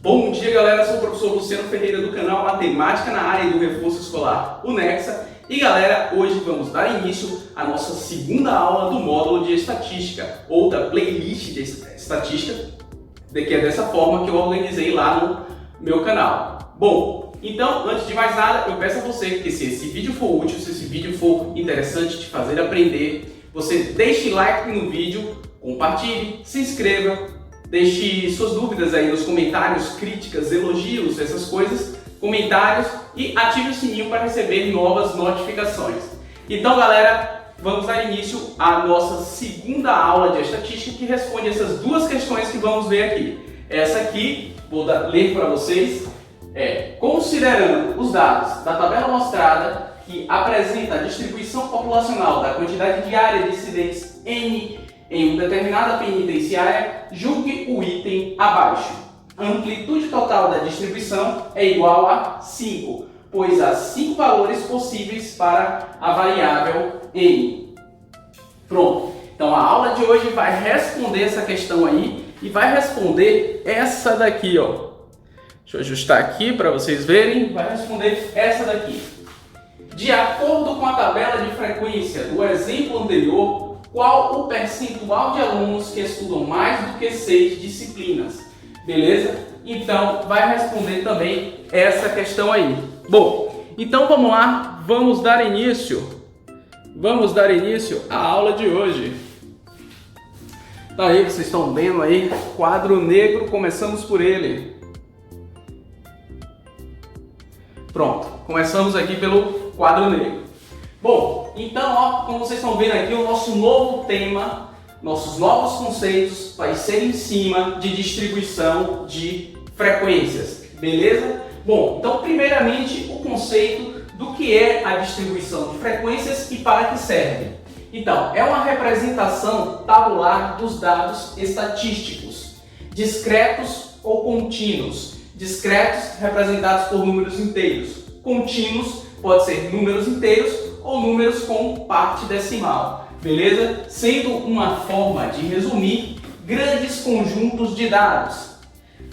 Bom dia, galera, sou o professor Luciano Ferreira do canal Matemática na área do Reforço Escolar, o Nexa. E galera, hoje vamos dar início à nossa segunda aula do módulo de Estatística, ou da playlist de Estatística, que é dessa forma que eu organizei lá no meu canal. Bom, então, antes de mais nada, eu peço a você que se esse vídeo for útil, se esse vídeo for interessante te fazer aprender, você deixe like no vídeo, compartilhe, se inscreva, deixe suas dúvidas aí nos comentários, críticas, elogios, essas coisas, comentários e ative o sininho para receber novas notificações. Então, galera, vamos dar início à nossa segunda aula de estatística que responde essas duas questões que vamos ver aqui. Essa aqui, vou ler para vocês, considerando os dados da tabela mostrada que apresenta a distribuição populacional da quantidade diária de incidentes N em uma determinada penitenciária, julgue o item abaixo. A amplitude total da distribuição é igual a 5, pois há 5 valores possíveis para a variável N. Pronto. Então a aula de hoje vai responder essa questão aí e vai responder essa daqui, ó. Deixa eu ajustar aqui para vocês verem. Vai responder essa daqui. De acordo com a tabela de frequência do exemplo anterior, qual o percentual de alunos que estudam mais do que 6 disciplinas? Beleza? Então, vai responder também essa questão aí. Bom, então vamos lá, vamos dar início à aula de hoje. Tá aí, vocês estão vendo aí, quadro negro, começamos por ele. Pronto, começamos aqui pelo quadro negro. Bom, então, ó, como vocês estão vendo aqui, o nosso novo tema, nossos novos conceitos vai ser em cima de distribuição de frequências, beleza? Bom, então, primeiramente, o conceito do que é a distribuição de frequências e para que serve. Então, é uma representação tabular dos dados estatísticos, discretos ou contínuos. Discretos representados por números inteiros, contínuos pode ser números inteiros ou números com parte decimal, beleza? Sendo uma forma de resumir grandes conjuntos de dados.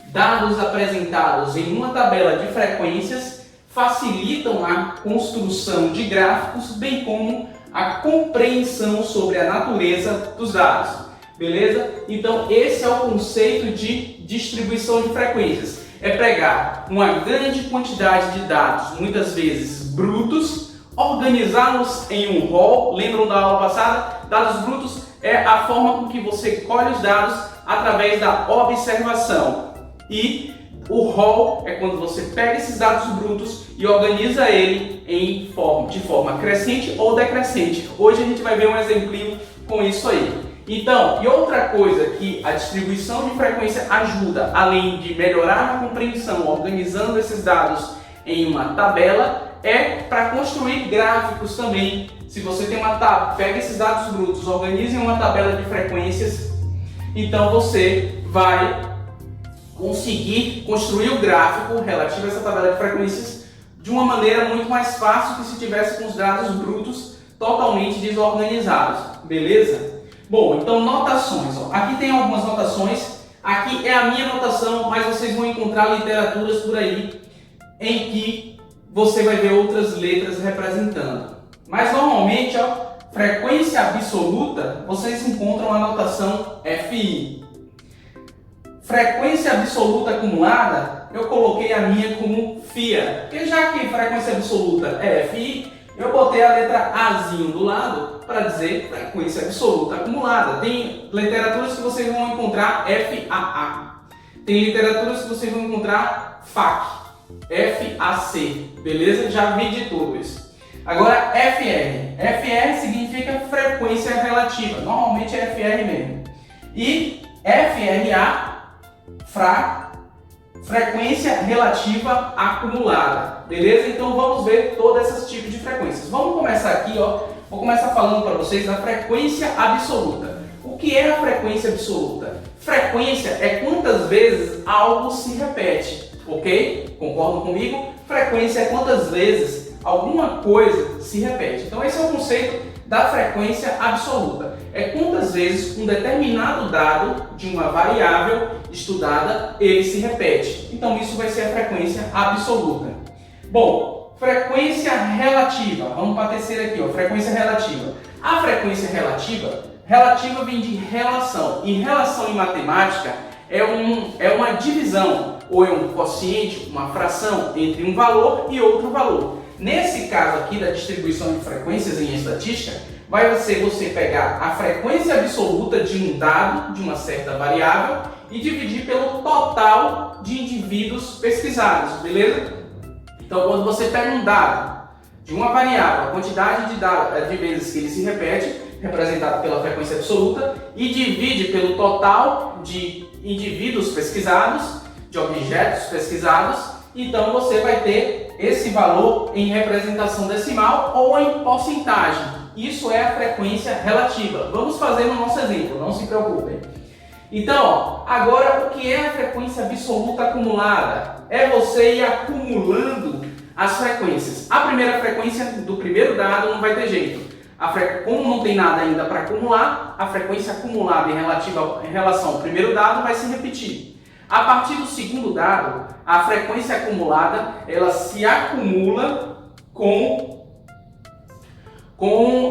Dados apresentados em uma tabela de frequências facilitam a construção de gráficos, bem como a compreensão sobre a natureza dos dados, beleza? Então esse é o conceito de distribuição de frequências. É pegar uma grande quantidade de dados, muitas vezes brutos, organizá-los em um rol. Lembram da aula passada? Dados brutos é a forma com que você colhe os dados através da observação. E o rol é quando você pega esses dados brutos e organiza ele de forma crescente ou decrescente. Hoje a gente vai ver um exemplinho com isso aí. Então, e outra coisa que a distribuição de frequência ajuda, além de melhorar a compreensão organizando esses dados em uma tabela, é para construir gráficos também. Se você tem uma tabela, pega esses dados brutos, organiza em uma tabela de frequências, então você vai conseguir construir o gráfico relativo a essa tabela de frequências de uma maneira muito mais fácil que se tivesse com os dados brutos totalmente desorganizados, beleza? Bom, então notações. Ó. Aqui tem algumas notações. Aqui é a minha notação, mas vocês vão encontrar literaturas por aí em que você vai ver outras letras representando. Mas normalmente, ó, frequência absoluta, vocês encontram a notação FI. Frequência absoluta acumulada, eu coloquei a minha como FIA. Porque já que frequência absoluta é FI, eu botei a letra Azinho do lado para dizer frequência absoluta acumulada. Tem literaturas que vocês vão encontrar FAA. Tem literaturas que vocês vão encontrar FAC, FAC, beleza? Já vi de tudo isso. Agora FR. FR significa frequência relativa. Normalmente é FR mesmo. E FRA, frequência relativa acumulada, beleza? Então vamos ver todos esses tipos de frequências. Vamos começar aqui, ó. Vou começar falando para vocês da frequência absoluta. O que é a frequência absoluta? Frequência é quantas vezes algo se repete, ok? Concordam comigo? Frequência é quantas vezes alguma coisa se repete. Então esse é o conceito da frequência absoluta. é quantas vezes um determinado dado de uma variável estudada ele se repete. Então isso vai ser a frequência absoluta. Bom, frequência relativa. Vamos para a terceira aqui, ó, frequência relativa. A frequência relativa vem de relação. E relação em matemática é uma divisão, ou é um quociente, uma fração entre um valor e outro valor. Nesse caso aqui da distribuição de frequências em estatística, vai ser você pegar a frequência absoluta de um dado, de uma certa variável, e dividir pelo total de indivíduos pesquisados, beleza? Então, quando você pega um dado de uma variável, a quantidade de vezes que ele se repete, representado pela frequência absoluta, e divide pelo total de indivíduos pesquisados, de objetos pesquisados, então você vai ter esse valor em representação decimal ou em porcentagem. Isso é a frequência relativa. Vamos fazer no nosso exemplo, não se preocupem. Então, ó, agora o que é a frequência absoluta acumulada? É você ir acumulando as frequências. A primeira frequência do primeiro dado não vai ter jeito. Como não tem nada ainda para acumular, a frequência acumulada em relação ao primeiro dado vai se repetir. A partir do segundo dado, a frequência acumulada ela se acumula com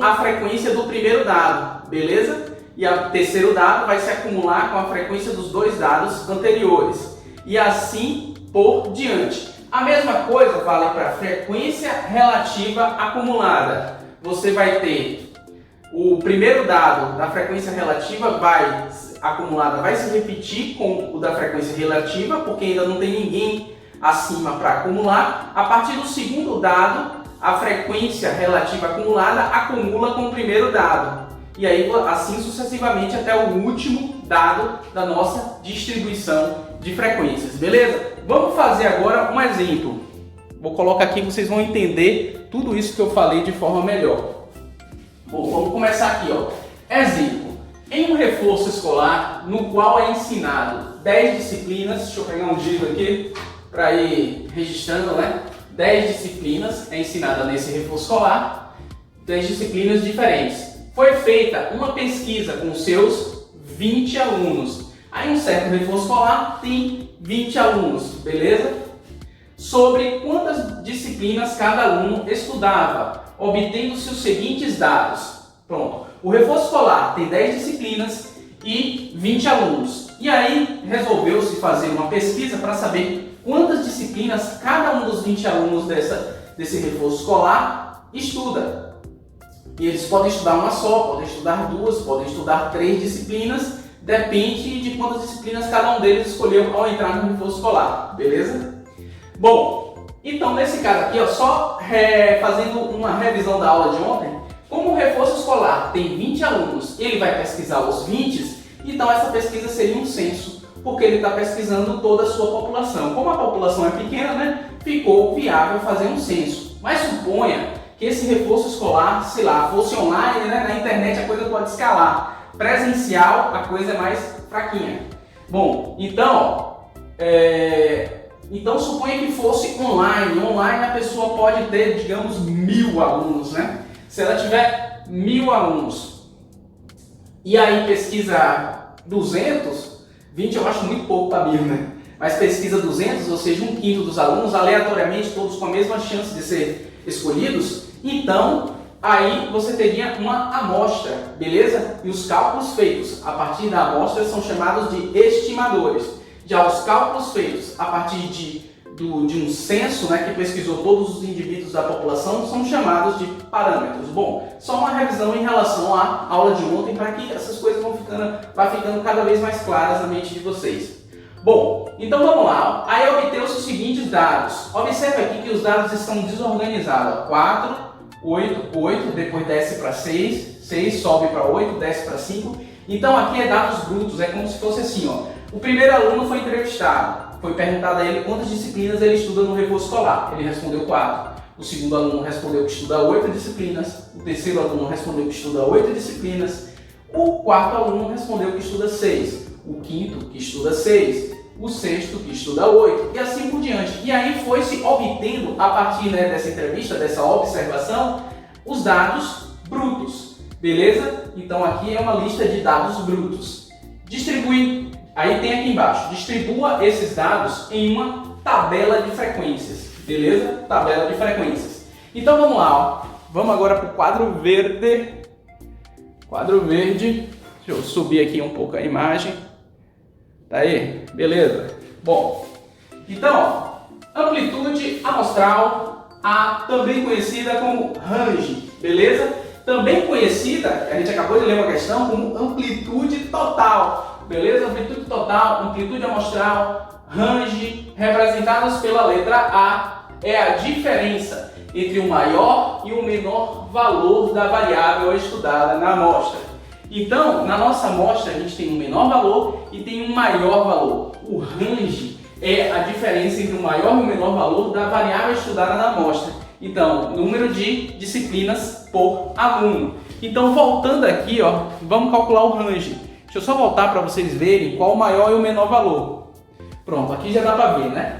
a frequência do primeiro dado, beleza? E o terceiro dado vai se acumular com a frequência dos dois dados anteriores. E assim por diante. A mesma coisa vale para a frequência relativa acumulada. Você vai ter o primeiro dado da frequência relativa acumulada vai se repetir com o da frequência relativa, porque ainda não tem ninguém acima para acumular. A partir do segundo dado, a frequência relativa acumulada acumula com o primeiro dado. E aí assim sucessivamente até o último dado da nossa distribuição de frequências, beleza? Vamos fazer agora um exemplo. Vou colocar aqui, vocês vão entender tudo isso que eu falei de forma melhor. Bom, vamos começar aqui, ó. Exemplo. Em um reforço escolar, no qual é ensinado 10 disciplinas, deixa eu pegar um giz aqui para ir registrando, né? 10 disciplinas é ensinada nesse reforço escolar, 10 disciplinas diferentes. Foi feita uma pesquisa com seus 20 alunos. Aí um certo reforço escolar tem 20 alunos, beleza? Sobre quantas disciplinas cada aluno estudava, obtendo-se os seguintes dados. Pronto. O reforço escolar tem 10 disciplinas e 20 alunos. E aí resolveu-se fazer uma pesquisa para saber quantas disciplinas cada um dos 20 alunos desse reforço escolar estuda. E eles podem estudar uma só, podem estudar duas, podem estudar 3 disciplinas, depende de quantas disciplinas cada um deles escolheu ao entrar no reforço escolar, beleza? Bom, então nesse caso aqui, ó, só fazendo uma revisão da aula de ontem, como o reforço escolar tem 20 alunos, ele vai pesquisar os 20, então essa pesquisa seria um censo, porque ele está pesquisando toda a sua população. Como a população é pequena, né, ficou viável fazer um censo. Mas suponha que esse reforço escolar, sei lá, fosse online, né, na internet a coisa pode escalar. Presencial, a coisa é mais fraquinha. Bom, então, então suponha que fosse online. Online a pessoa pode ter, digamos, 1000 alunos, né? Se ela tiver 1000 alunos e aí pesquisa 200, 20 eu acho muito pouco para 1000, né? Mas pesquisa 200, ou seja, 1/5 dos alunos, aleatoriamente, todos com a mesma chance de ser escolhidos, então aí você teria uma amostra, beleza? E os cálculos feitos a partir da amostra são chamados de estimadores. Já os cálculos feitos a partir de um censo, né, que pesquisou todos os indivíduos da população, são chamados de parâmetros. Bom, só uma revisão em relação à aula de ontem para que essas coisas vão ficando cada vez mais claras na mente de vocês. Bom, então vamos lá. Aí obteve-se os seguintes dados. Observe aqui que os dados estão desorganizados. 4, 8, 8, depois desce para 6, 6 sobe para 8, desce para 5. Então aqui é dados brutos, é como se fosse assim, ó. O primeiro aluno foi entrevistado. Foi perguntado a ele quantas disciplinas ele estuda no reforço escolar. Ele respondeu 4. O segundo aluno respondeu que estuda 8 disciplinas. O terceiro aluno respondeu que estuda 8 disciplinas. O quarto aluno respondeu que estuda 6. O quinto que estuda 6. O sexto que estuda 8. E assim por diante. E aí foi se obtendo, a partir, né, dessa entrevista, dessa observação, os dados brutos. Beleza? Então aqui é uma lista de dados brutos. Distribui, aí tem aqui embaixo, distribua esses dados em uma tabela de frequências. Beleza? Tabela de frequências. Então vamos lá, ó. Vamos agora para o quadro verde. Quadro verde. Deixa eu subir aqui um pouco a imagem. Tá aí? Beleza? Bom, então, ó, amplitude amostral, também conhecida como range, beleza? Também conhecida, a gente acabou de ler uma questão, como amplitude total, beleza? Amplitude total, amplitude amostral, range, representados pela letra A, é a diferença entre o maior e o menor valor da variável estudada na amostra. Então, na nossa amostra, a gente tem um menor valor e tem um maior valor. O range é a diferença entre o maior e o menor valor da variável estudada na amostra. Então, número de disciplinas por aluno. Então, voltando aqui, ó, vamos calcular o range. Deixa eu só voltar para vocês verem qual o maior e o menor valor. Pronto, aqui já dá para ver, né?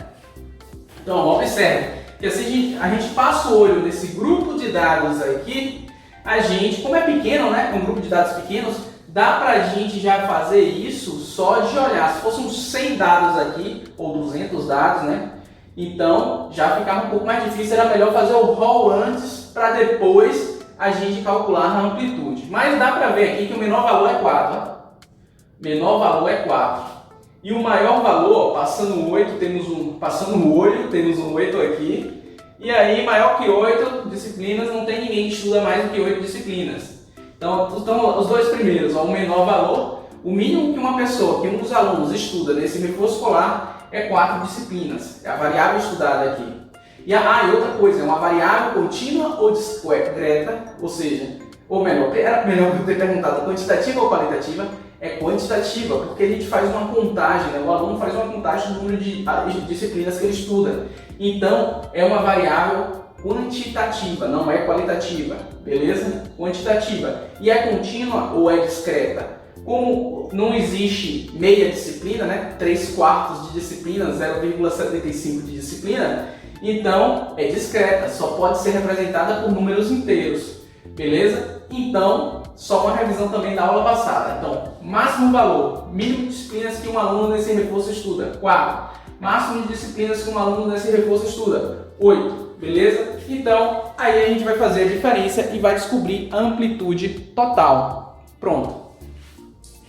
Então, observe que assim a gente passa o olho nesse grupo de dados aqui, a gente, como é pequeno, né, um grupo de dados pequenos, dá pra gente já fazer isso só de olhar. Se fossem 100 dados aqui, ou 200 dados, né, então já ficava um pouco mais difícil, era melhor fazer o roll antes para depois a gente calcular a amplitude. Mas dá pra ver aqui que o menor valor é 4, ó. Menor valor é 4. E o maior valor, passando o 8, passando o olho, temos um 8 aqui. E aí, maior que 8 disciplinas, não tem ninguém que estuda mais do que 8 disciplinas. Então os dois primeiros, ó, o menor valor, o mínimo que uma pessoa, que um dos alunos estuda nesse reforço escolar é 4 disciplinas. É a variável estudada aqui. E outra coisa, é uma variável contínua ou discreta, ou seja, ou melhor, era melhor eu ter perguntado quantitativa ou qualitativa. É quantitativa, porque a gente faz uma contagem, né? O aluno faz uma contagem do número de disciplinas que ele estuda. Então, é uma variável quantitativa, não é qualitativa, beleza? Quantitativa. E é contínua ou é discreta? Como não existe meia disciplina, né? 3/4 de disciplina, 0,75 de disciplina, então é discreta, só pode ser representada por números inteiros, beleza? Então, só uma revisão também da aula passada. Então, máximo valor, mínimo de disciplinas que um aluno nesse reforço estuda, 4. Máximo de disciplinas que um aluno nesse reforço estuda, 8. Beleza? Então, aí a gente vai fazer a diferença e vai descobrir a amplitude total. Pronto.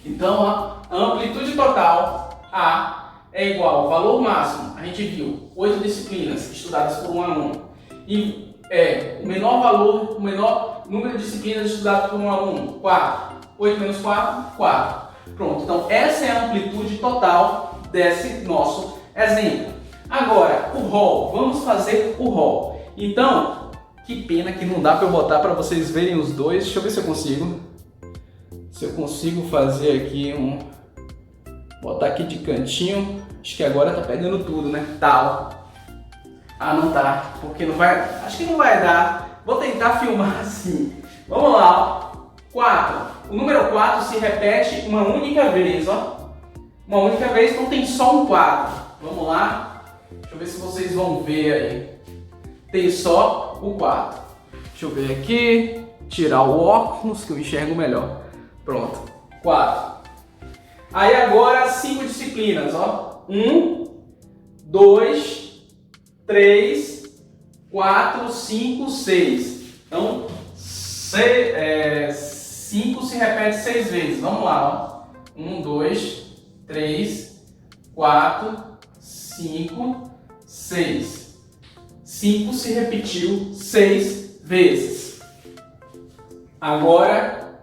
Então, ó, a amplitude total, A, é igual ao valor máximo, a gente viu, 8 disciplinas estudadas por um aluno. E o menor valor, o menor número de disciplinas estudadas por um aluno, 4. 8 menos 4, 4. Pronto, então essa é a amplitude total desse nosso exemplo. Agora, o roll, vamos fazer o roll. Então, que pena que não dá para eu botar para vocês verem os dois. Deixa eu ver se eu consigo. Se eu consigo fazer aqui botar aqui de cantinho. Acho que agora tá pegando tudo, né? Tá, ó. Não tá, porque não vai, acho que não vai dar. Vou tentar filmar assim. Vamos lá, ó. 4. O número 4 se repete uma única vez, ó. Uma única vez, então tem só um 4. Vamos lá. Deixa eu ver se vocês vão ver aí. Tem só o 4. Deixa eu ver aqui. Tirar o óculos que eu enxergo melhor. Pronto. 4. Aí agora 5 disciplinas, ó. 1, 2, 3, 4, 5, 6. Então, 5 se repete 6 vezes. Vamos lá, ó. 1, 2, 3, 4, 5, 6. 5 se repetiu 6 vezes. Agora,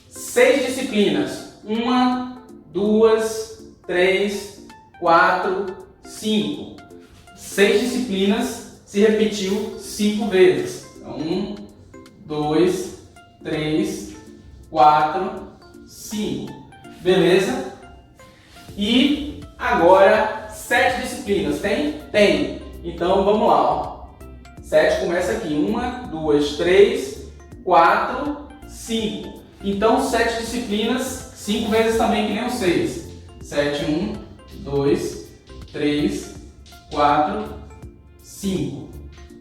6 disciplinas. 1, 2, 3, 4, 5. 6 disciplinas se repetiu 5 vezes. Então, 1, 2, 3, 4, 5. Beleza? E agora 7 disciplinas. Tem? Tem. Então vamos lá, ó. 7 começa aqui. 1, 2, 3, 4, 5. Então 7 disciplinas, 5 vezes também que nem o 6. 7, 1, 2, 3, 4, 5.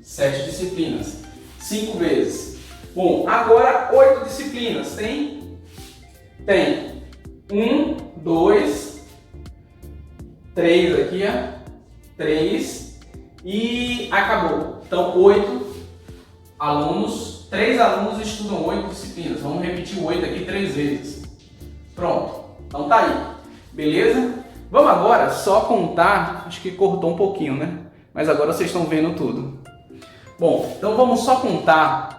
7 disciplinas. 5 vezes. Bom, agora 8 disciplinas. Tem 1, 2, 3 aqui, ó. 3 e acabou. Então, 8 alunos, 3 alunos estudam 8 disciplinas. Vamos repetir o 8 aqui 3 vezes. Pronto. Então tá aí. Beleza? Vamos agora só contar, acho que cortou um pouquinho, né? Mas agora vocês estão vendo tudo. Bom, então vamos só contar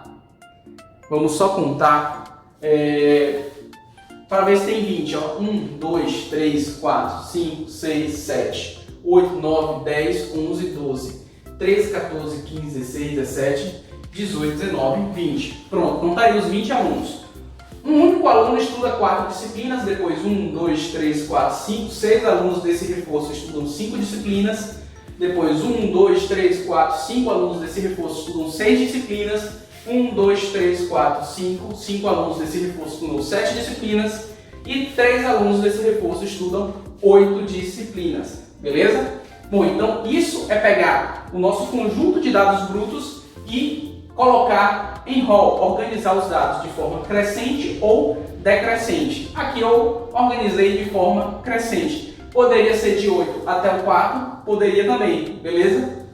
para ver se tem 20, ó. 1, 2, 3, 4, 5, 6, 7, 8, 9, 10, 11, 12, 13, 14, 15, 16, 17, 18, 19, 20. Pronto, contaria os 20 alunos. Um único aluno estuda 4 disciplinas, depois 1, 2, 3, 4, 5, 6 alunos desse reforço estudam 5 disciplinas, depois 1, 2, 3, 4, 5 alunos desse reforço estudam 6 disciplinas, 1, 2, 3, 4, 5 alunos desse reforço estudam 7 disciplinas e 3 alunos desse reforço estudam 8 disciplinas, beleza? Bom, então isso é pegar o nosso conjunto de dados brutos e colocar em rol, organizar os dados de forma crescente ou decrescente. Aqui eu organizei de forma crescente. Poderia ser de 8 até o 4, poderia também, beleza?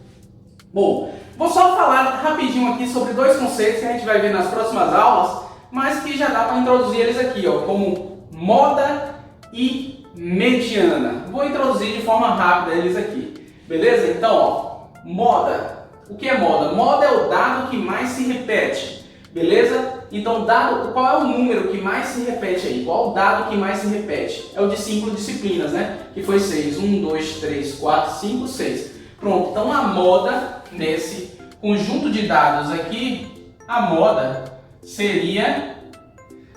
Bom, vou só falar rapidinho aqui sobre 2 conceitos que a gente vai ver nas próximas aulas, mas que já dá para introduzir eles aqui, ó, como moda e mediana. Vou introduzir de forma rápida eles aqui, beleza? Então, ó, moda. O que é moda? Moda é o dado que mais se repete, beleza? Então, qual é o número que mais se repete aí? Qual o dado que mais se repete? É o de 5 disciplinas, né? Que foi 6. 1, 2, 3, 4, 5, 6. Pronto, então a moda, nesse conjunto de dados aqui, a moda seria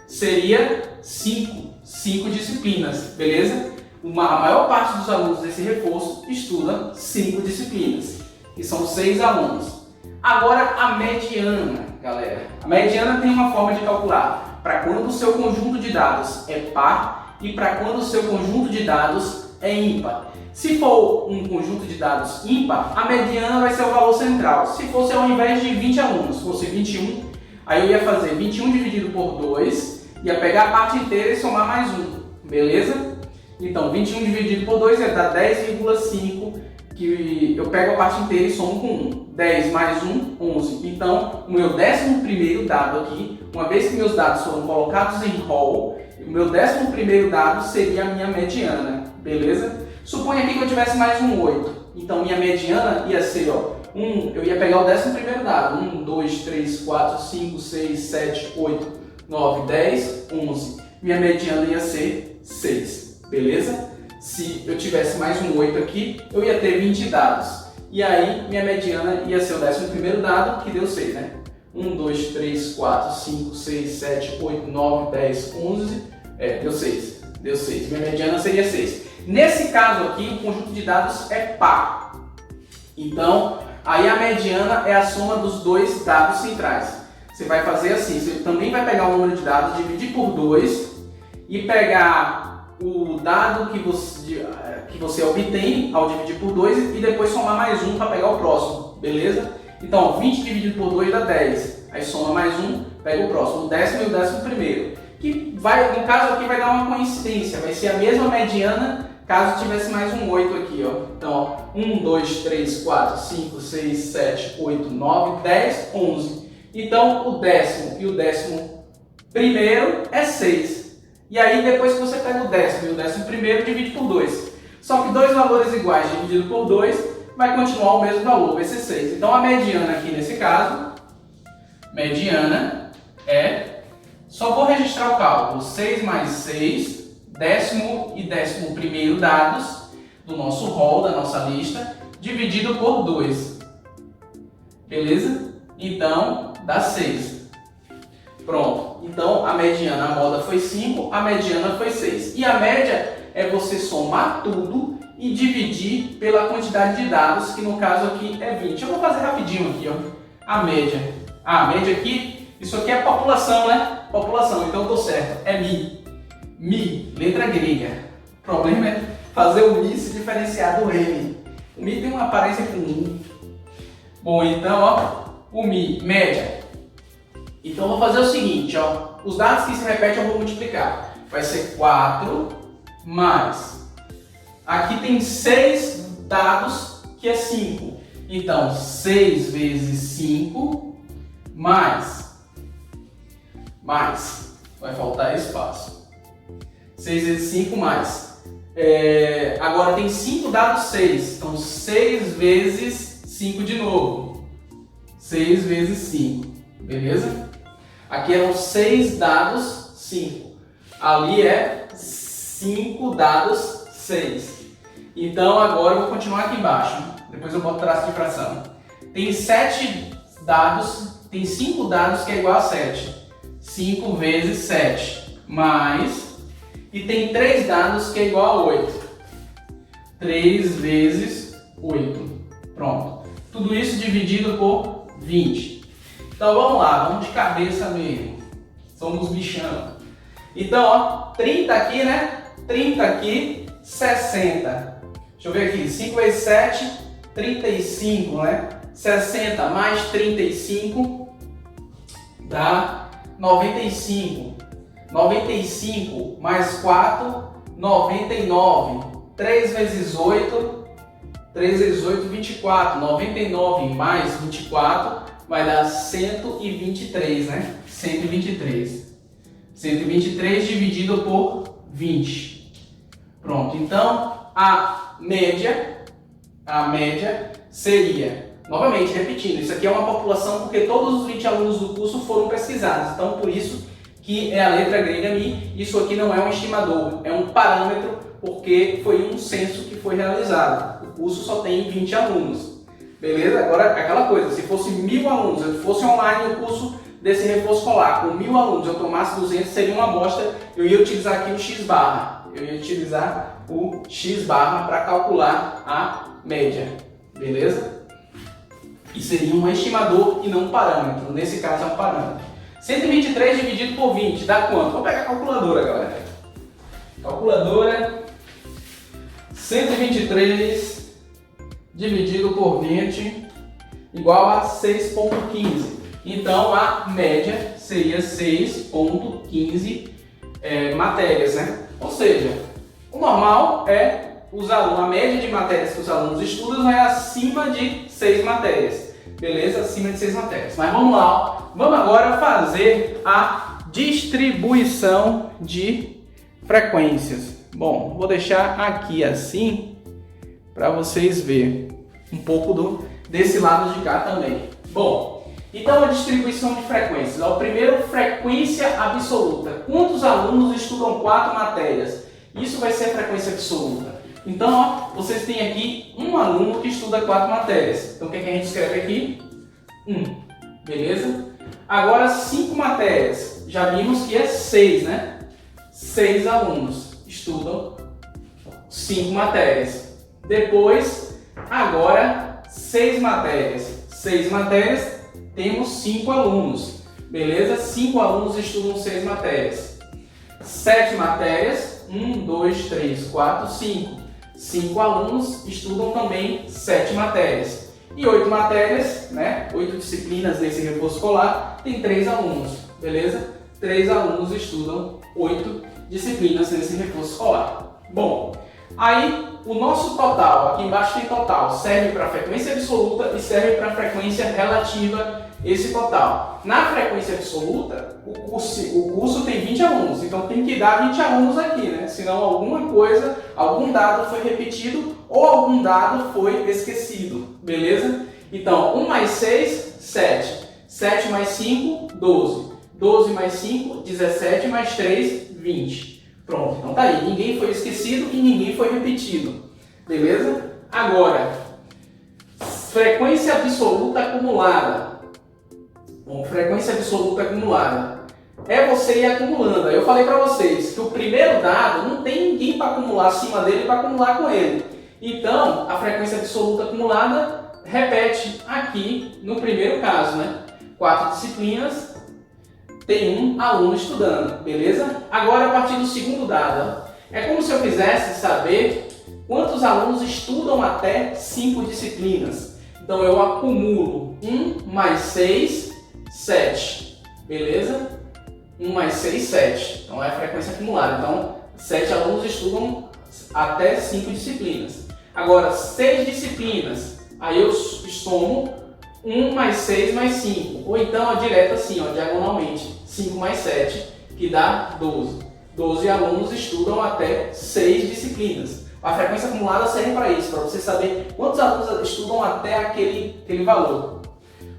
5 disciplinas, beleza? A maior parte dos alunos desse reforço estuda 5 disciplinas, que são 6 alunos. Agora a mediana, galera. A mediana tem uma forma de calcular para quando o seu conjunto de dados é par e para quando o seu conjunto de dados é ímpar. Se for um conjunto de dados ímpar, a mediana vai ser o valor central. Se fosse ao invés de 20 alunos, fosse 21, aí eu ia fazer 21 dividido por 2, ia pegar a parte inteira e somar mais 1, beleza? Então 21 dividido por 2 ia dar 10,5, que eu pego a parte inteira e somo com 1. 10 mais 1, 11. Então, o meu 11º dado aqui, uma vez que meus dados foram colocados em rol, o meu 11º dado seria a minha mediana, beleza? Suponha aqui que eu tivesse mais um 8. Então, minha mediana ia ser, ó, eu ia pegar o 11º dado. 1, 2, 3, 4, 5, 6, 7, 8, 9, 10, 11. Minha mediana ia ser 6, beleza? Se eu tivesse mais um 8 aqui, eu ia ter 20 dados. E aí, minha mediana ia ser o 11º dado, que deu 6, né? 1, 2, 3, 4, 5, 6, 7, 8, 9, 10, 11. Deu 6. Deu 6. Minha mediana seria 6. Nesse caso aqui, o conjunto de dados é par. Então, aí a mediana é a soma dos 2 dados centrais. Você vai fazer assim, você também vai pegar o número de dados, dividir por 2 e pegar o dado que você obtém ao dividir por 2 e depois somar mais 1 para pegar o próximo, beleza? Então, 20 dividido por 2 dá 10, aí soma mais 1, pega o próximo, o 10º e o 11º, que vai, no caso aqui vai dar uma coincidência, vai ser a mesma mediana caso tivesse mais um 8 aqui, ó. Então, ó, 1, 2, 3, 4, 5, 6, 7, 8, 9, 10, 11. Então, o 10º e o 11º é 6. E aí, depois que você pega o 10º e o 11º, divide por 2. Só que 2 valores iguais dividido por 2 vai continuar o mesmo valor, vai ser 6. Então, a mediana aqui nesse caso, mediana é, só vou registrar o cálculo, 6 mais 6, 10º e 11º dados do nosso rol, da nossa lista, dividido por 2. Beleza? Então, dá 6. Pronto. Então, a mediana, a moda foi 5, a mediana foi 6. E a média é você somar tudo e dividir pela quantidade de dados, que no caso aqui é 20. Eu vou fazer rapidinho aqui, ó. A média. A média aqui, isso aqui é população, né? População, então eu tô certo. É Mi. Mi, letra grega. O problema é fazer o Mi se diferenciar do M. O Mi tem uma aparência comum. Bom, então, ó, o Mi, média. Então eu vou fazer o seguinte, ó, os dados que se repetem eu vou multiplicar. Vai ser 4 mais, aqui tem 6 dados que é 5. Então 6 vezes 5 mais, vai faltar espaço. 6 vezes 5 mais. Agora tem 5 dados 6, então 6 vezes 5 de novo. 6 vezes 5, beleza? Aqui eram 6 dados 5. Ali é 5 dados 6. Então agora eu vou continuar aqui embaixo. Depois eu boto traço de fração. Tem 7 dados, tem 5 dados que é igual a 7. 5 vezes 7 mais, e tem 3 dados que é igual a 8. 3 vezes 8. Pronto. Tudo isso dividido por 20. Então vamos lá, vamos de cabeça mesmo. Somos bichão. Então, ó, 30 aqui, né? 30 aqui, 60. Deixa eu ver aqui, 5 vezes 7, 35, né? 60 mais 35 dá 95. 95 mais 4, 99. 3 vezes 8, 24. 99 mais 24 vai dar 123, né? 123. 123 dividido por 20. Pronto, então a média seria, novamente repetindo, isso aqui é uma população porque todos os 20 alunos do curso foram pesquisados, então por isso que é a letra grega Mi. Isso aqui não é um estimador, é um parâmetro porque foi um censo que foi realizado. O curso só tem 20 alunos, beleza? Agora aquela coisa, se fosse 1000 alunos, se fosse online o curso desse reforço escolar, com 1000 alunos eu tomasse 200, seria uma amostra, eu ia utilizar aqui o X barra. Eu ia utilizar o X barra para calcular a média, beleza? E seria um estimador e não um parâmetro, nesse caso é um parâmetro. 123 dividido por 20 dá quanto? Vou pegar a calculadora, galera. Calculadora, 123 dividido por 20 igual a 6,15. Então a média seria 6,15 matérias, né? Ou seja, o normal é os alunos, a média de matérias que os alunos estudam é acima de 6 matérias, beleza? Acima de 6 matérias. Mas vamos lá, vamos agora fazer a distribuição de frequências. Bom, vou deixar aqui assim para vocês verem um pouco desse lado de cá também. Bom, então a distribuição de frequências. O primeiro, frequência absoluta. Quantos alunos estudam 4 matérias? Isso vai ser a frequência absoluta. Então, ó, vocês têm aqui um aluno que estuda 4 matérias. Então, o que é que a gente escreve aqui? 1. Beleza? Agora, 5 matérias. Já vimos que é 6, né? 6 alunos estudam 5 matérias. Depois, agora, 6 matérias. 6 matérias, temos 5 alunos. Beleza? 5 alunos estudam 6 matérias. 7 matérias, 1, 2, 3, 4, 5. 5 alunos estudam também 7 matérias. E 8 matérias, né? 8 disciplinas nesse reforço escolar, tem 3 alunos. Beleza? 3 alunos estudam 8 disciplinas nesse reforço escolar. Bom, aí o nosso total, aqui embaixo tem total, serve para frequência absoluta e serve para frequência relativa, esse total. Na frequência absoluta, o curso tem 20 alunos, então tem que dar 20 alunos aqui, né? Senão alguma coisa, algum dado foi repetido ou algum dado foi esquecido, beleza? Então, 1 mais 6, 7. 7 mais 5, 12. 12 mais 5, 17 mais 3, 20. Pronto, então tá aí. Ninguém foi esquecido e ninguém foi repetido. Beleza? Agora, frequência absoluta acumulada. Bom, frequência absoluta acumulada. É você ir acumulando. Aí eu falei para vocês que o primeiro dado não tem ninguém para acumular acima dele para acumular com ele. Então, a frequência absoluta acumulada repete aqui no primeiro caso, né? 4 disciplinas, tem 1 aluno estudando, beleza? Agora, a partir do segundo dado, é como se eu quisesse saber quantos alunos estudam até 5 disciplinas. Então, eu acumulo 1 mais 6, 7. beleza? 1 mais 6, 7. Então é a frequência acumulada. Então, 7 alunos estudam até 5 disciplinas. Agora, 6 disciplinas, aí eu somo 1 mais 6 mais 5. Ou então, direto assim, diagonalmente, 5 mais 7, que dá 12. 12 alunos estudam até 6 disciplinas. A frequência acumulada serve para isso, para você saber quantos alunos estudam até aquele valor.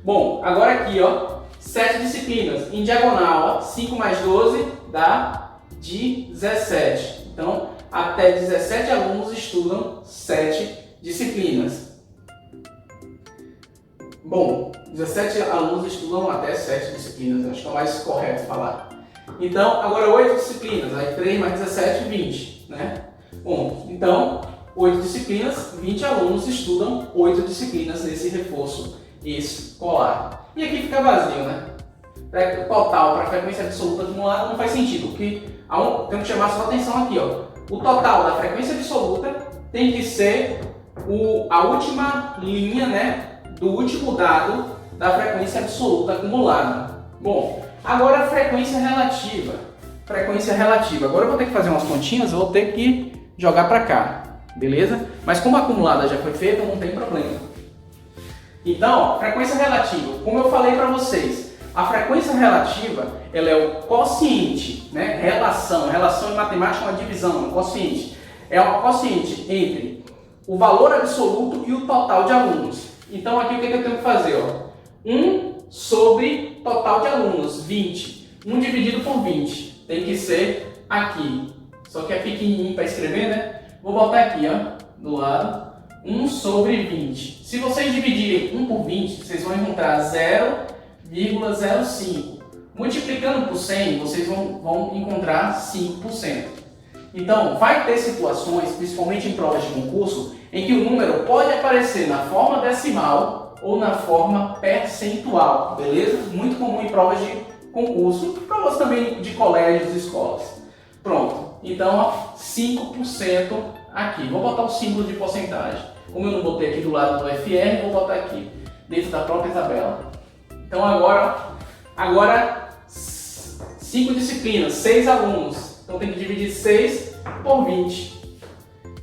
Bom, agora aqui, 7 disciplinas. Em diagonal, 5 mais 12 dá 17. Então, até 17 alunos estudam 7 disciplinas. Bom, 17 alunos estudam até 7 disciplinas, acho que é o mais correto falar. Então, agora 8 disciplinas, aí 3 mais 17, 20, né? Bom, então, 8 disciplinas, 20 alunos estudam 8 disciplinas nesse reforço escolar. E aqui fica vazio, né? Total para frequência absoluta acumulada não faz sentido, porque temos que chamar a sua atenção aqui, O total da frequência absoluta tem que ser a última linha, né, do último dado da frequência absoluta acumulada. Bom, agora a frequência relativa. Frequência relativa. Agora eu vou ter que fazer umas continhas, vou ter que jogar para cá, beleza? Mas como a acumulada já foi feita, não tem problema. Então, frequência relativa, como eu falei para vocês, a frequência relativa, ela é o quociente, né? Relação em matemática é uma divisão, um quociente. É o quociente entre o valor absoluto e o total de alunos. Então aqui o que eu tenho que fazer? 1 sobre total de alunos, 20. 1 dividido por 20. Tem que ser aqui. Só que é pequenininho para escrever, né? Vou botar aqui, do lado. 1 sobre 20. Se vocês dividirem 1 por 20, vocês vão encontrar 0,05. Multiplicando por 100, vocês vão encontrar 5%. Então, vai ter situações, principalmente em provas de concurso, em que o número pode aparecer na forma decimal ou na forma percentual, beleza? Muito comum em provas de concurso, provas também de colégios e escolas. Pronto, então 5% aqui. Vou botar o símbolo de porcentagem. Como eu não botei aqui do lado do FR, vou botar aqui, dentro da própria tabela. Então agora 5 disciplinas, 6 alunos. Então tem que dividir 6 por 20.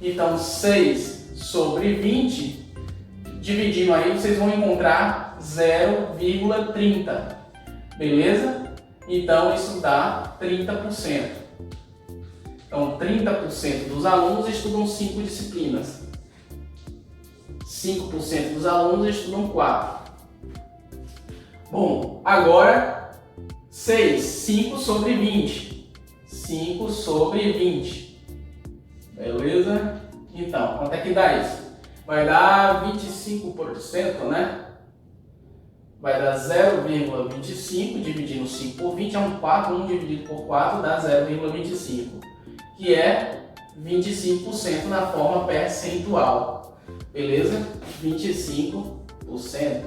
Então 6 sobre 20, dividindo aí, vocês vão encontrar 0,30. Beleza? Então isso dá 30%. Então 30% dos alunos estudam 5 disciplinas. 5% dos alunos estudam 4. Bom, agora 5 sobre 20. 5 sobre 20. Beleza? Então, quanto é que dá isso? Vai dar 25%, né? Vai dar 0,25, dividindo 5 por 20 é um 4, 1 dividido por 4 dá 0,25, que é 25% na forma percentual. Beleza? 25%.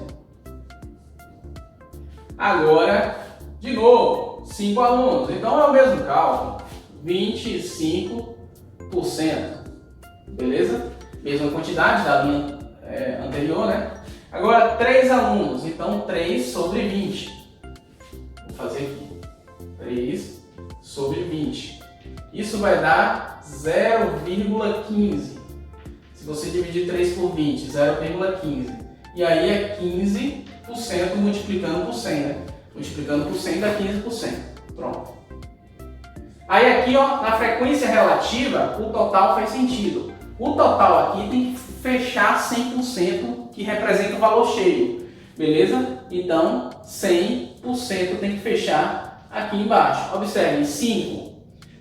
Agora, de novo, 5 alunos. Então é o mesmo cálculo. 25%. Beleza? Mesma quantidade da linha anterior, né? Agora, 3 alunos. Então, 3 sobre 20. Vou fazer aqui. 3 sobre 20. Isso vai dar 0,15. Se você dividir 3 por 20, 0,15. E aí é 15% multiplicando por 100, né? Multiplicando por 100 dá 15%. Pronto. Aí aqui, na frequência relativa, o total faz sentido. O total aqui tem que fechar 100%, que representa o valor cheio. Beleza? Então, 100% tem que fechar aqui embaixo. Observe, 5.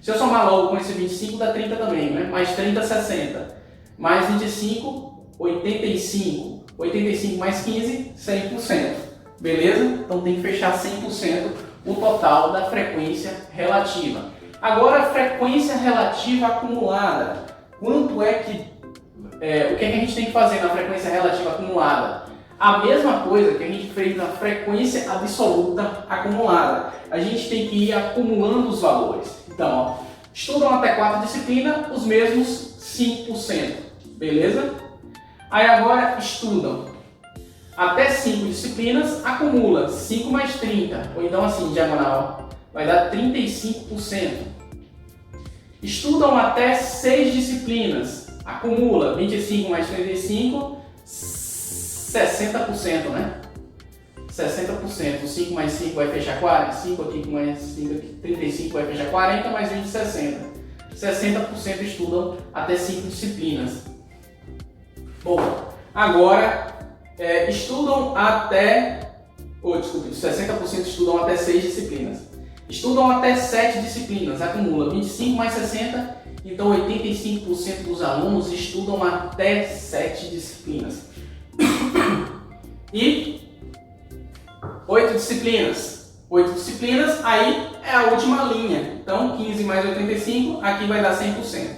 Se eu somar logo com esse 25, dá 30 também, né? Mais 30, 60. Mais 25, 85. 85 mais 15, 100%. Beleza? Então tem que fechar 100% o total da frequência relativa. Agora, a frequência relativa acumulada. Quanto é que... o que a gente tem que fazer na frequência relativa acumulada? A mesma coisa que a gente fez na frequência absoluta acumulada. A gente tem que ir acumulando os valores. Então, estudam até 4 disciplinas, os mesmos 5%. Beleza? Aí agora estudam até 5 disciplinas, acumula 5 mais 30, ou então assim, diagonal, vai dar 35%. Estudam até 6 disciplinas, acumula 25 mais 35, 60%, né? 60%, 5 mais 5 vai fechar 40, 5 aqui mais 5 aqui, 35 vai fechar 40, mais 20, 60. 60% estudam até 5 disciplinas. Bom, agora estudam até, 60% estudam até 6 disciplinas. Estudam até 7 disciplinas, acumula 25 mais 60, então 85% dos alunos estudam até 7 disciplinas. E 8 disciplinas. 8 disciplinas, aí é a última linha. Então 15 mais 85, aqui vai dar 100%.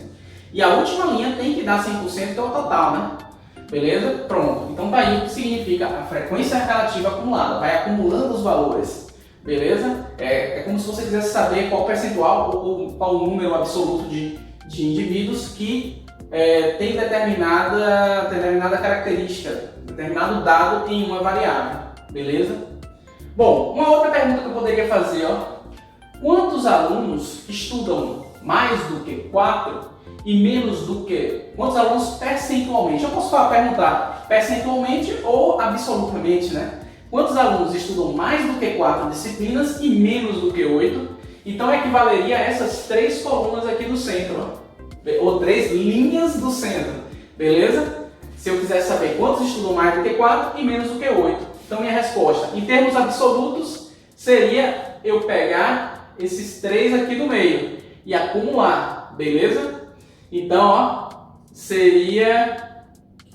E a última linha tem que dar 100%, que é o total, né? Beleza? Pronto. Então tá aí o que significa a frequência relativa acumulada. Vai acumulando os valores. Beleza? É como se você quisesse saber qual percentual ou qual o número absoluto de indivíduos que tem determinada característica, determinado dado em uma variável. Beleza? Bom, uma outra pergunta que eu poderia fazer, quantos alunos estudam mais do que 4 e menos do que... Quantos alunos percentualmente? Eu posso perguntar percentualmente ou absolutamente, né? Quantos alunos estudam mais do que 4 disciplinas e menos do que 8? Então equivaleria a essas 3 colunas aqui do centro, ou 3 linhas do centro, beleza? Se eu quisesse saber quantos estudam mais do que 4 e menos do que 8. Então minha resposta, em termos absolutos, seria eu pegar esses 3 aqui do meio e acumular, beleza? Então, seria...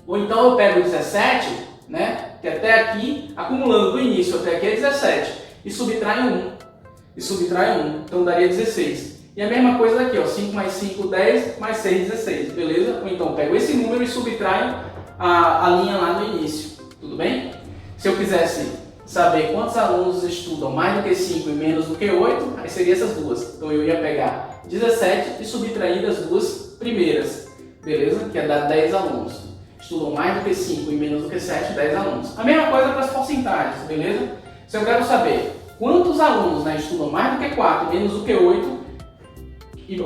Ou então eu pego 17, né? Que até aqui, acumulando do início até aqui é 17, e subtrai 1. Então daria 16. E a mesma coisa daqui, 5 mais 5, 10, mais 6, 16, beleza? Ou então pego esse número e subtraio a linha lá no início, tudo bem? Se eu quisesse saber quantos alunos estudam mais do que 5 e menos do que 8, aí seria essas duas. Então eu ia pegar 17 e subtrair das duas primeiras, beleza? Que ia dar 10 alunos. Estudam mais do que 5 e menos do que 7, 10 alunos. A mesma coisa para as porcentagens, beleza? Se eu quero saber quantos alunos estudam mais do que 4 e menos do que 8, e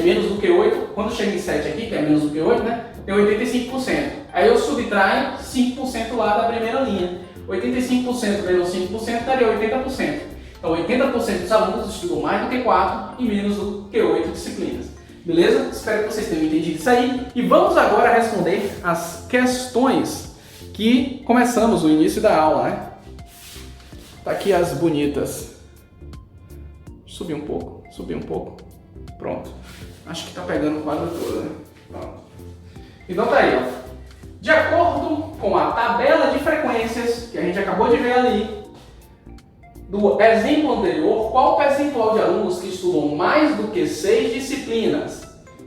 menos do que 8, quando chega em 7 aqui, que é menos do que 8, né? Tem 85%. Aí eu subtraio 5% lá da primeira linha. 85% menos 5% daria 80%. Então 80% dos alunos estudam mais do que 4 e menos do que 8 disciplinas. Beleza? Espero que vocês tenham entendido isso aí. E vamos agora responder as questões que começamos no início da aula, né? Tá aqui as bonitas. Subir um pouco. Pronto. Acho que tá pegando o quadro todo, né? Pronto. Então tá aí, De acordo com a tabela de frequências que a gente acabou de ver ali, do exemplo anterior, qual o percentual de alunos que estudam mais do que 6 disciplinas?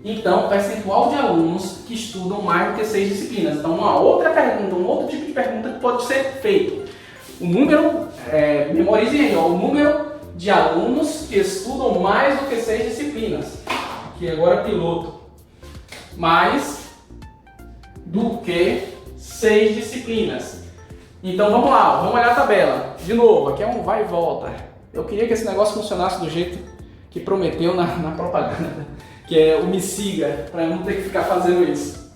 Então, percentual de alunos que estudam mais do que 6 disciplinas. Então, uma outra pergunta, um outro tipo de pergunta que pode ser feito. O número, memorizem aí, o número de alunos que estudam mais do que 6 disciplinas. Aqui agora piloto. Mais do que 6 disciplinas. Então vamos lá, vamos olhar a tabela. De novo, aqui é um vai e volta. Eu queria que esse negócio funcionasse do jeito que prometeu na propaganda, que é o me siga, para eu não ter que ficar fazendo isso.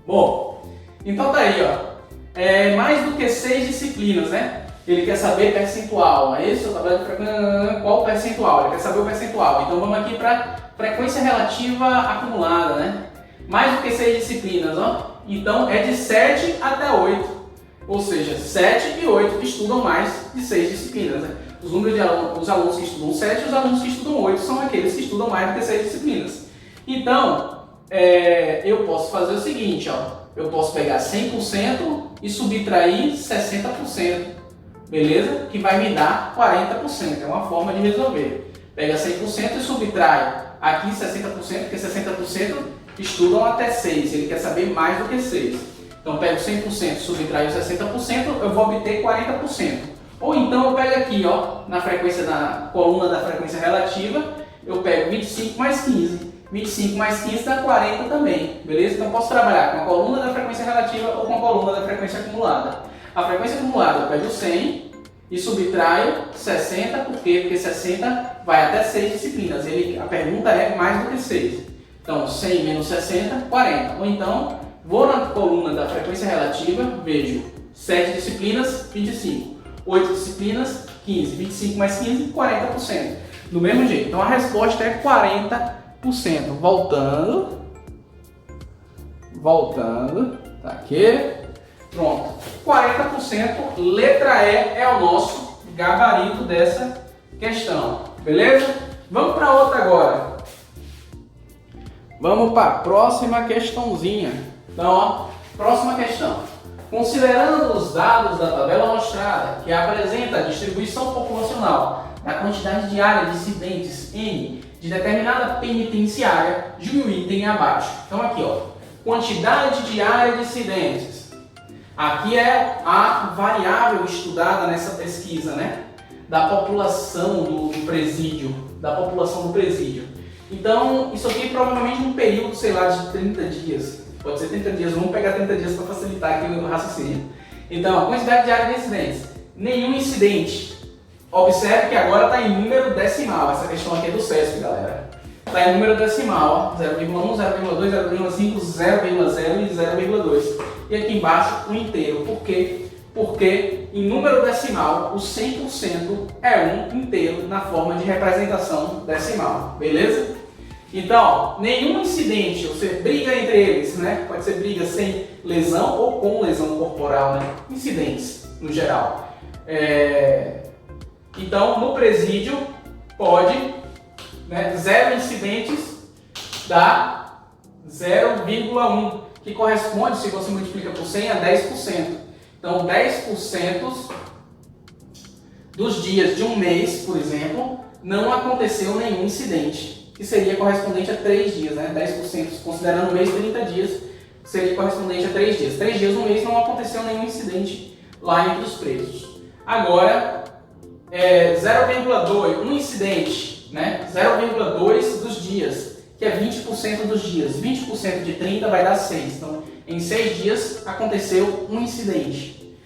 Bom, então tá aí, mais do que 6 disciplinas, né? Ele quer saber percentual, é isso? Tabela de frequência, qual o percentual? Ele quer saber o percentual. Então vamos aqui para frequência relativa acumulada, né? Mais do que 6 disciplinas, Então é de 7 até 8. Ou seja, 7 e 8 estudam mais de 6 disciplinas. Né? Os números de os alunos que estudam 7 e os alunos que estudam 8 são aqueles que estudam mais do que 6 disciplinas. Então, eu posso fazer o seguinte, eu posso pegar 100% e subtrair 60%, beleza? Que vai me dar 40%, é uma forma de resolver. Pega 100% e subtrai aqui 60%, porque 60% estudam até 6, ele quer saber mais do que 6. Então, pego 100%, subtraio 60%, eu vou obter 40%. Ou então, eu pego aqui, na coluna da frequência relativa, eu pego 25 mais 15. 25 mais 15 dá 40 também, beleza? Então posso trabalhar com a coluna da frequência relativa ou com a coluna da frequência acumulada. A frequência acumulada eu pego 100 e subtraio 60, por quê? Porque 60 vai até 6 disciplinas, a pergunta é mais do que 6. Então 100 menos 60, 40. Ou então, vou na coluna da frequência relativa, vejo 7 disciplinas, 25. 8 disciplinas, 15. 25 mais 15, 40%. Do mesmo jeito. Então a resposta é 40%. Voltando. Tá aqui. Pronto. 40%. Letra E é o nosso gabarito dessa questão. Beleza? Vamos para outra agora. Vamos para a próxima questãozinha. Então, ó, próxima questão. Considerando os dados da tabela mostrada, que apresenta a distribuição populacional da quantidade de área de incidentes N de determinada penitenciária, julgue o item abaixo. Então aqui, ó, quantidade de área de incidentes. Aqui é a variável estudada nessa pesquisa, né? Da população do presídio, Então, isso aqui provavelmente num período, sei lá, de 30 dias. Pode ser 30 dias, vamos pegar 30 dias para facilitar aqui o raciocínio. Então, a quantidade de área de incidentes. Nenhum incidente. Observe que agora está em número decimal. Essa questão aqui é do SESC, galera. Está em número decimal, 0,1, 0,2, 0,5, 0,0 e 0,2. E aqui embaixo o inteiro. Por quê? Porque em número decimal, o 100% é um inteiro na forma de representação decimal. Beleza? Então, nenhum incidente, você briga entre eles, né? Pode ser briga sem lesão ou com lesão corporal, né? Incidentes, no geral. Então, no presídio, pode, né, 0 incidentes dá 0,1, que corresponde, se você multiplica por 100, a 10%. Então, 10% dos dias de um mês, por exemplo, não aconteceu nenhum incidente, que seria correspondente a 3 dias, né? 10%, considerando o mês 30 dias, seria correspondente a 3 dias. 3 dias no mês não aconteceu nenhum incidente lá entre os presos. Agora, 0,2, um incidente, né? 0,2 dos dias, que é 20% dos dias. 20% de 30 vai dar 6. Então, em 6 dias aconteceu um incidente.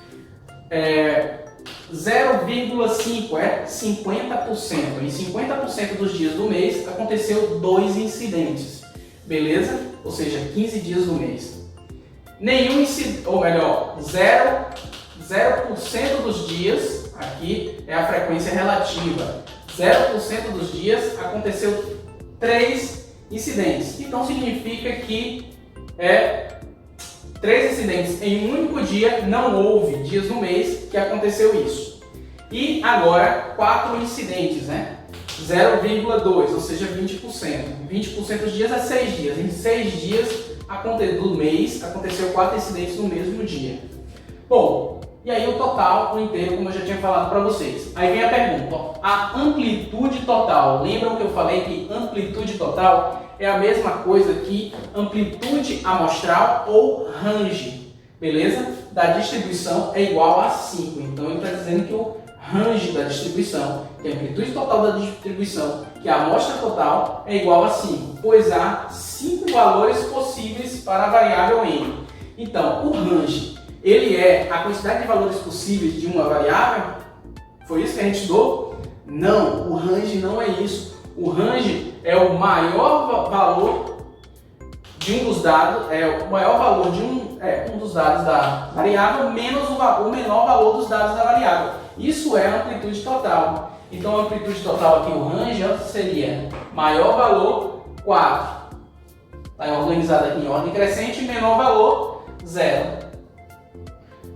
0,5 é 50%. Em 50% dos dias do mês aconteceu 2 incidentes. Beleza? Ou seja, 15 dias do mês. Nenhum incidente, ou melhor, 0% dos dias, aqui é a frequência relativa. 0% dos dias aconteceu 3 incidentes. Então significa que 3 incidentes em um único dia, não houve dias no mês que aconteceu isso. E agora 4 incidentes, né? 0,2, ou seja, 20%. 20% dos dias é 6 dias. Em 6 dias do mês aconteceu 4 incidentes no mesmo dia. Bom, e aí o total, o inteiro, como eu já tinha falado para vocês. Aí vem a pergunta, ó, a amplitude total. Lembram que eu falei que amplitude total é a mesma coisa que amplitude amostral ou range, beleza? Da distribuição é igual a 5. Então ele está dizendo que o range da distribuição, que é a amplitude total da distribuição, que é a amostra total, é igual a 5, pois há 5 valores possíveis para a variável n. Então, o range, ele é a quantidade de valores possíveis de uma variável? Foi isso que a gente estudou? Não, o range não é isso. O range é o maior valor de um dos dados, o maior valor de um dos dados da variável menos o menor valor dos dados da variável. Isso é a amplitude total. Então a amplitude total aqui, o range, seria maior valor 4. Está organizado aqui em ordem crescente, menor valor 0.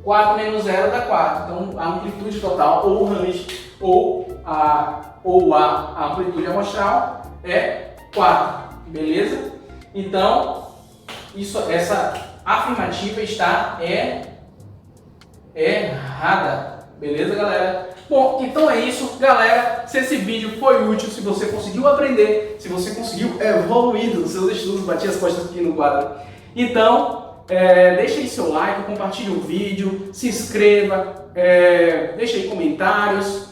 4 menos 0 dá 4. Então a amplitude total, ou o range, ou a amplitude amostral é 4. Beleza? Então, essa afirmativa está errada. Beleza, galera? Bom, então é isso, galera. Se esse vídeo foi útil, se você conseguiu aprender, se você conseguiu evoluir nos seus estudos, bati as costas aqui no quadro. Então, deixa aí seu like, compartilhe o vídeo, se inscreva, deixa aí comentários.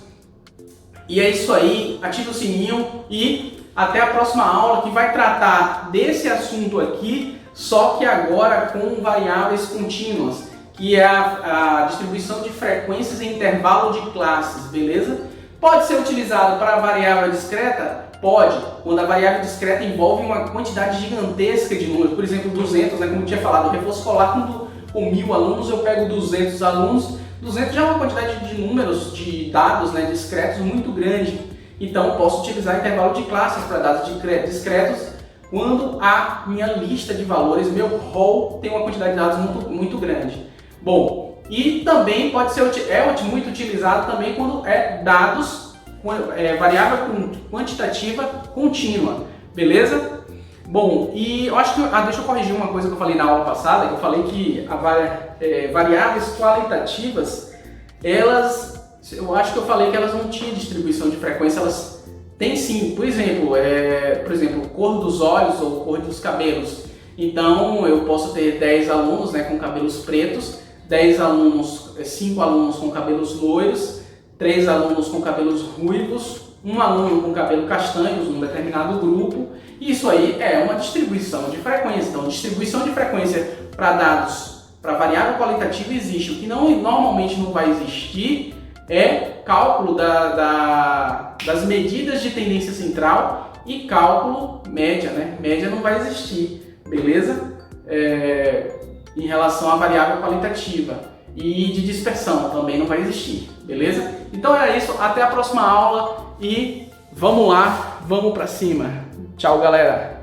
E é isso aí, ative o sininho e até a próxima aula, que vai tratar desse assunto aqui, só que agora com variáveis contínuas, que é a distribuição de frequências em intervalo de classes, beleza? Pode ser utilizado para variável discreta? Pode, quando a variável discreta envolve uma quantidade gigantesca de números, por exemplo, 200, né, como eu tinha falado, o reforço escolar com 1000 alunos, eu pego 200 alunos, 200 já é uma quantidade de números, de dados, né, discretos muito grande, então eu posso utilizar intervalo de classes para dados discretos quando a minha lista de valores, meu rol, tem uma quantidade de dados muito grande. Bom, e também pode ser muito utilizado também quando é dados variável quantitativa contínua, beleza? Bom, e eu acho que deixa eu corrigir uma coisa que eu falei na aula passada, que eu falei que variáveis qualitativas, eu acho que eu falei que elas não tinham distribuição de frequência, elas têm sim. Por exemplo, cor dos olhos ou cor dos cabelos. Então eu posso ter 10 alunos, né, com cabelos pretos, 5 alunos com cabelos loiros, 3 alunos com cabelos ruivos, 1 aluno com cabelo castanhos num determinado grupo. Isso aí é uma distribuição de frequência. Então, distribuição de frequência para dados, para variável qualitativa existe. O que normalmente não vai existir é cálculo das medidas de tendência central e cálculo média, né? Média não vai existir, beleza? Em relação à variável qualitativa e de dispersão também não vai existir, beleza? Então é isso, até a próxima aula e vamos lá, vamos pra cima. Tchau, galera!